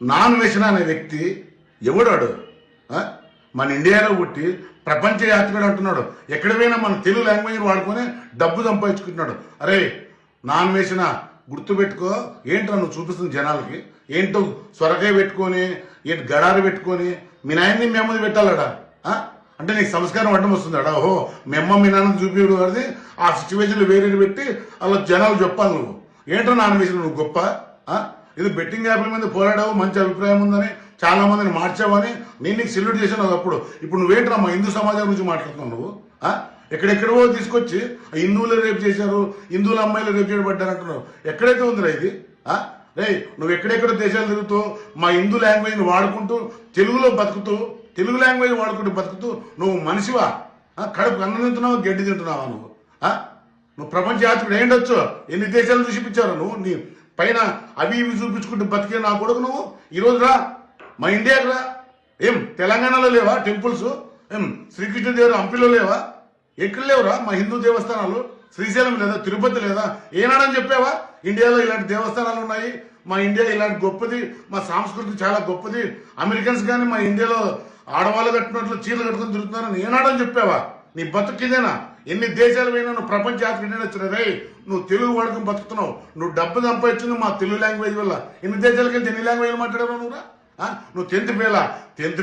నాన్వేషణ అనే వ్యక్తి ఎవడాడు? మన ఇండియాలో పుట్టి ప్రపంచ యాత్రికుడు అంటున్నాడు. ఎక్కడ పోయినా మన తెలుగు లాంగ్వేజ్ వాడుకొని డబ్బు సంపాదించుకుంటున్నాడు. అరే నాన్వేషణ గుర్తుపెట్టుకో. ఏంటో నువ్వు చూపిస్తుంది జనాలకి? ఏంటో సొరకాయ పెట్టుకొని, ఏంటి గడారు పెట్టుకొని మీ నాయన్ని మేమది పెట్టాలడా? అంటే నీకు సంస్కారం అడ్డం వస్తుందాడా? ఓహో మేమ్మ మీ నాన్న చూపించడం అది ఆ సిచ్యువేషన్లో వేరే పెట్టి అలా జనాలు చెప్పాలి. నువ్వు ఏంటో నాన్వేషణ నువ్వు గొప్ప? ఇది బెట్టింగ్ యాప్ల మీద పోరాడావు, మంచి అభిప్రాయం ఉందని చాలా మందిని మార్చావని నేను నీకు సెల్యూట్ చేశాను ఒకప్పుడు. ఇప్పుడు నువ్వేంట్రా మా హిందూ సమాజం గురించి మాట్లాడుతున్నావు నువ్వు? ఎక్కడెక్కడో తీసుకొచ్చి హిందువులు రేపు చేశారు, హిందువుల అమ్మాయిలు రేపు చేయబడ్డారు అంటున్నావు. ఎక్కడైతే ఉందిరా ఇది? రే నువ్వు ఎక్కడెక్కడ దేశాలు తిరుగుతూ మా హిందూ లాంగ్వేజ్ని వాడుకుంటూ తెలుగులో బతుకుతూ, తెలుగు లాంగ్వేజ్ వాడుకుంటూ బతుకుతూ నువ్వు మనిషివా? కడుపు అన్నం తింటున్నావా, గడ్డి తింటున్నావా నువ్వు? నువ్వు ప్రపంచ యాత్రికుడు ఏంటొచ్చు? ఎన్ని దేశాలు చూపించారు నువ్వు? నీ పైన అవి ఇవి చూపించుకుంటూ బతికే నా కొడుకు నువ్వు. ఈరోజు రా మా ఇండియాకి రా. ఏం తెలంగాణలో లేవా టెంపుల్స్? ఏం శ్రీకృష్ణదేవుడు హంపిలో లేవా? ఎక్కడ లేవురా మా హిందూ దేవస్థానాలు? శ్రీశైలం లేదా, తిరుపతి లేదా? ఏనాడని చెప్పావా ఇండియాలో ఇలాంటి దేవస్థానాలు ఉన్నాయి, మా ఇండియా ఇలాంటి గొప్పది, మా సంస్కృతి చాలా గొప్పది, అమెరికన్స్ కానీ మా ఇండియాలో ఆడవాళ్ళు కట్టినట్లు చీరలు కట్టుకుని తిరుగుతున్నారని ఏనాడని చెప్పావా? నీ బతుకిదేనా? ఎన్ని దేశాలు పోయినా నువ్వు ప్రపంచ యాత్రికుడు వచ్చినదే. నువ్వు తెలుగు వాడుకుని బతుకుతున్నావు. నువ్వు డబ్బు సంపాదించింది మా తెలుగు లాంగ్వేజ్ వల్ల. ఎన్ని దేశాలకు వెళ్తే ఎన్ని లాంగ్వేజ్ మాట్లాడావు నువ్వురా? నువ్వు 10th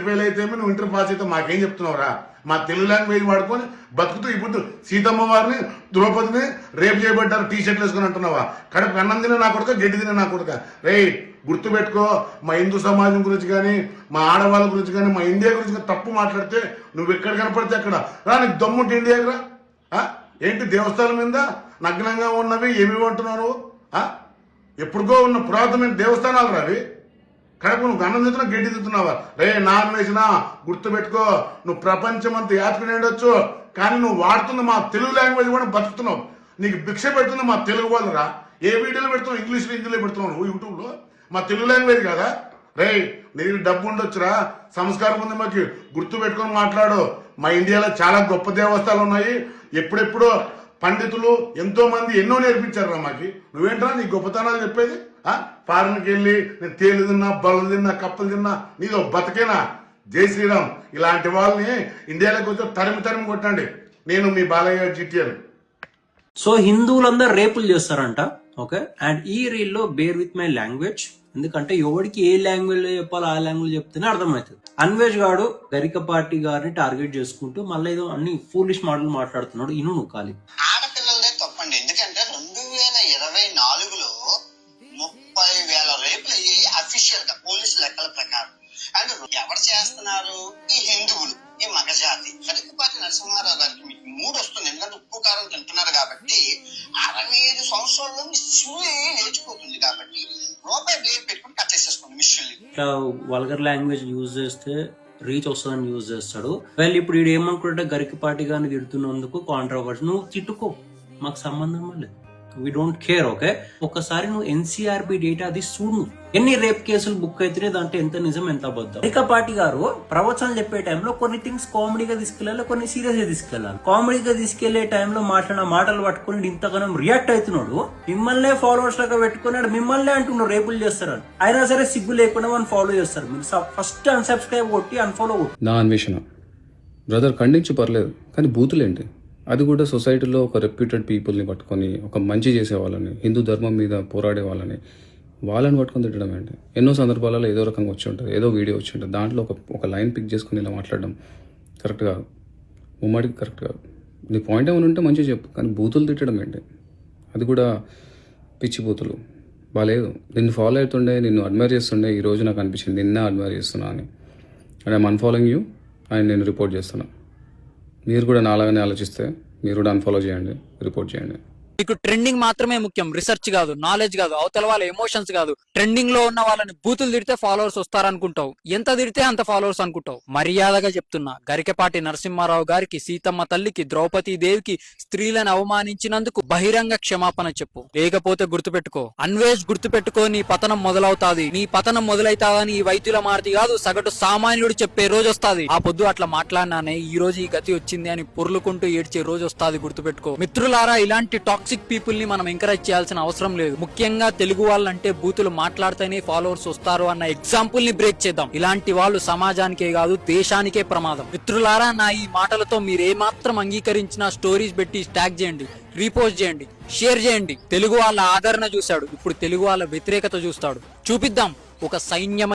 ఫెయిల్ అయితే నువ్వు ఇంటర్ పాస్ అయితే మాకేం చెప్తున్నావురా? మా తెలుగు లాంగ్వేజ్ వాడుకొని బతుకుతూ ఇప్పుడు సీతమ్మ వారిని, ద్రౌపదిని రేపు చేయబడ్డారు టీషర్ట్లు వేసుకొని అంటున్నావా? కడుపు అన్నం తిన నా కొడుక, గడ్డి తిన నా కొడుక. రే గుర్తుపెట్టుకో, మా హిందూ సమాజం గురించి కానీ, మా ఆడవాళ్ళ గురించి కానీ, మా ఇండియా గురించి కానీ తప్పు మాట్లాడితే నువ్వు ఎక్కడ కనపడితే అక్కడ రా. నీకు దమ్ముంటే ఇండియాకి రా. ఏంటి దేవస్థానం మీద నగ్నంగా ఉన్నవి ఏమి అంటున్నావు? ఎప్పుడుకో ఉన్న పురాతనమైన దేవస్థానాలు రావి. కడుపు నువ్వు అన్నం తింటున్నా, గడ్డి తింటున్నావా? రే నాన్వేషణ గుర్తుపెట్టుకో, నువ్వు ప్రపంచం అంతా యాత్రికుడు ఉండొచ్చు, కానీ నువ్వు వాడుతున్న మా తెలుగు లాంగ్వేజ్ కూడా బతుకుతున్నావు. నీకు భిక్ష పెడుతుంది మా తెలుగు వాళ్ళరా. ఏ వీడియోలో పెడుతున్నావు? ఇంగ్లీష్లో, హిందీలో పెడుతున్నావు నువ్వు యూట్యూబ్లో. మా తెలుగు లాంగ్వేజ్ కదా. రే నీకు డబ్బు ఉండొచ్చురా, సంస్కారం ఉంది మాకు, గుర్తు పెట్టుకొని మాట్లాడు. మా ఇండియాలో చాలా గొప్ప దేవస్థానాలు ఉన్నాయి. ఎప్పుడెప్పుడో పండితులు ఎంతో మంది ఎన్నో నేర్పించారు మాకి. నువ్వేంట్రా నీ గొప్పతనాలు చెప్పేది? ఫారెన్కి వెళ్ళి నేను తేలు తిన్నా, బళ్ళు తిన్నా, కప్పలు తిన్నా, నీదో బతికేనా? జై శ్రీరామ్. ఇలాంటి వాళ్ళని ఇండియాలోకి వచ్చి తరిమి కొట్టండి. నేను మీ బాలయ్య జిటిఎల్. సో హిందువులందరూ రేపులు చేస్తారంట. ఓకే, అండ్ ఈ రీల్ లో బేర్ విత్ మై లాంగ్వేజ్, ఎందుకంటే ఎవరికి ఏ లాంగ్వేజ్ లో చెప్పాలో ఆ లాంగ్వేజ్ చెప్తేనే అర్థమవుతుంది. అన్వేష్ గాడు గరికపాటి గారిని టార్గెట్ చేసుకుంటూ మళ్ళీ ఏదో అన్ని ఫూలిష్ మాటలు మాట్లాడుతున్నాడు. ఇను నువ్వు ఖాళీ. ఆడపిల్లలదే తప్పండి. ఎందుకంటే 2024లో 30,000 రేపులు అయ్యాయి అఫీషియల్ గా పోలీసు లెక్కల ప్రకారం. అండ్ ఎవరు చేస్తున్నారు? ఈ హిందువులు, ఈ మగజాతి. గరికపాటి నరసింహారావు గారికి మీకు మూడు వస్తుంది, ఎందుకంటే ఉప్పు కారం తింటున్నారు కాబట్టి. 65 సంవత్సరాల్లో శివులే లేచిపోతుంది కాబట్టి రూపాయి బ్లేడ్ పెట్టుకుని కట్ చేసేసుకోండి మిషన్లు. ఇట్లా వల్గర్ లాంగ్వేజ్ యూజ్ చేస్తే రీచ్ వస్తుందని యూజ్ చేస్తాడు. వాళ్ళు ఇప్పుడు వీడు ఏమనుకుంటే గరికపాటి గారిని తిడుతున్నందుకు కాంట్రవర్సీ. నువ్వు తిట్టుకో, మాకు సంబంధం లేదు, వి డోంట్ కేర్. ఓకే, ఒకసారి నువ్వు ఎన్సీఆర్బి డేటా అది చూడు. ఎన్ని రేప్ కేసులు బుక్ అయితే దాంట్లో ఎంత నిజం ఎంత అబద్ధం. గరికపాటి గారు ప్రవచనం చెప్పే టైంలో కొన్ని థింగ్స్ కామెడీగా తీసుకెళ్లాలి, కొన్ని సీరియస్ గా తీసుకెళ్లాలి. కామెడీగా తీసుకెళ్లే టైంలో మాట్లాడిన మాటలు పట్టుకుని ఇంతగానం రియాక్ట్ అవుతున్నాడు. మిమ్మల్నే ఫాలోవర్స్ లాగా పెట్టుకున్నాడు, మిమ్మల్నే అంటున్నాడు రేపులు చేస్తారని. అయినా సరే సిగ్గు లేకుండా మనం ఫాలో చేస్తారు. మీరు ఫస్ట్ అన్సబ్స్క్రైబ్ కొట్టి అన్ఫాలో కొట్టి. నా అన్వేషణ బ్రదర్ ఖండించి పర్లేదు, కానీ బూతులేంటి? అది కూడా సొసైటీలో ఒక రెప్యూటెడ్ పీపుల్ని పట్టుకొని, ఒక మంచి చేసే వాళ్ళని, హిందూ ధర్మం మీద పోరాడే వాళ్ళని పట్టుకొని తిట్టడం ఏంటి? ఎన్నో సందర్భాలలో ఏదో రకంగా వచ్చి ఉంటుంది, ఏదో వీడియో వచ్చి ఉంటుంది, దాంట్లో ఒక లైన్ పిక్ చేసుకుని ఇలా మాట్లాడడం కరెక్ట్ కాదు, ఉమ్మడికి కరెక్ట్ కాదు. నీ పాయింట్ ఏమైనా ఉంటే మంచిగా చెప్పు, కానీ బూతులు తిట్టడం ఏంటి? అది కూడా పిచ్చి బూతులు బాగాలేదు. నిన్ను ఫాలో అవుతుండే, నిన్ను అడ్మైర్ చేస్తుండే, ఈరోజు నాకు అనిపించింది నిన్నే అడ్మైర్ చేస్తున్నా అని. అండ్ ఐమ్ అన్ఫాలోయింగ్ యూ అండ్ నేను రిపోర్ట్ చేస్తున్నా. మీరు కూడా నాలాగానే ఆలోచిస్తే మీరు కూడా అన్ఫాలో చేయండి, రిపోర్ట్ చేయండి. మీకు ట్రెండింగ్ మాత్రమే ముఖ్యం, రీసెర్చ్ కాదు, నాలెడ్జ్ కాదు, అవతల వాళ్ళ ఎమోషన్స్ కాదు. ట్రెండింగ్ లో ఉన్న వాళ్ళని బూతులు తిడితే ఫాలోవర్స్ వస్తారనుకుంటావు, ఎంత తిడితే అంత ఫాలోవర్స్ అనుకుంటావు. మర్యాదగా చెప్తున్నా, గరికపాటి నరసింహారావు గారికి, సీతమ్మ తల్లికి, ద్రౌపది దేవికి స్త్రీలను అవమానించినందుకు బహిరంగ క్షమాపణ చెప్పు. లేకపోతే గుర్తుపెట్టుకో, అన్వేష్ గుర్తుపెట్టుకో, నీ పతనం మొదలవుతాది. నీ పతనం మొదలైతాదని ఈ వైద్యుల మారుతి కాదు, సగటు సామాన్యుడు చెప్పే రోజు వస్తాది. ఆ పొద్దు అట్లా మాట్లాడినానే ఈ రోజు ఈ గతి వచ్చింది అని పొర్లుకుంటూ ఏడ్చే రోజు వస్తాది, గుర్తుపెట్టుకో. మిత్రులారా, ఇలాంటి టాక్ టాక్సిక్ పీపుల్ ని మనం ఎంకరేజ్ చేయాల్సిన అవసరం లేదు. ముఖ్యంగా తెలుగు వాళ్ళంటే బూతులు మాట్లాడితేనే ఫాలోవర్స్ వస్తారు అన్న ఎగ్జాంపుల్ ని బ్రేక్ చేద్దాం. ఇలాంటి వాళ్ళు సమాజానికే కాదు దేశానికే ప్రమాదం. మిత్రులారా, నా ఈ మాటలతో మీరు ఏమాత్రం అంగీకరించిన స్టోరీస్ పెట్టి ట్యాగ్ చేయండి, రీపోస్ట్ చేయండి, షేర్ చేయండి. తెలుగు వాళ్ళ ఆదరణ చూశాడు, ఇప్పుడు తెలుగు వాళ్ళ వ్యతిరేకత చూస్తాడు. చూపిద్దాం ఒక సైన్యం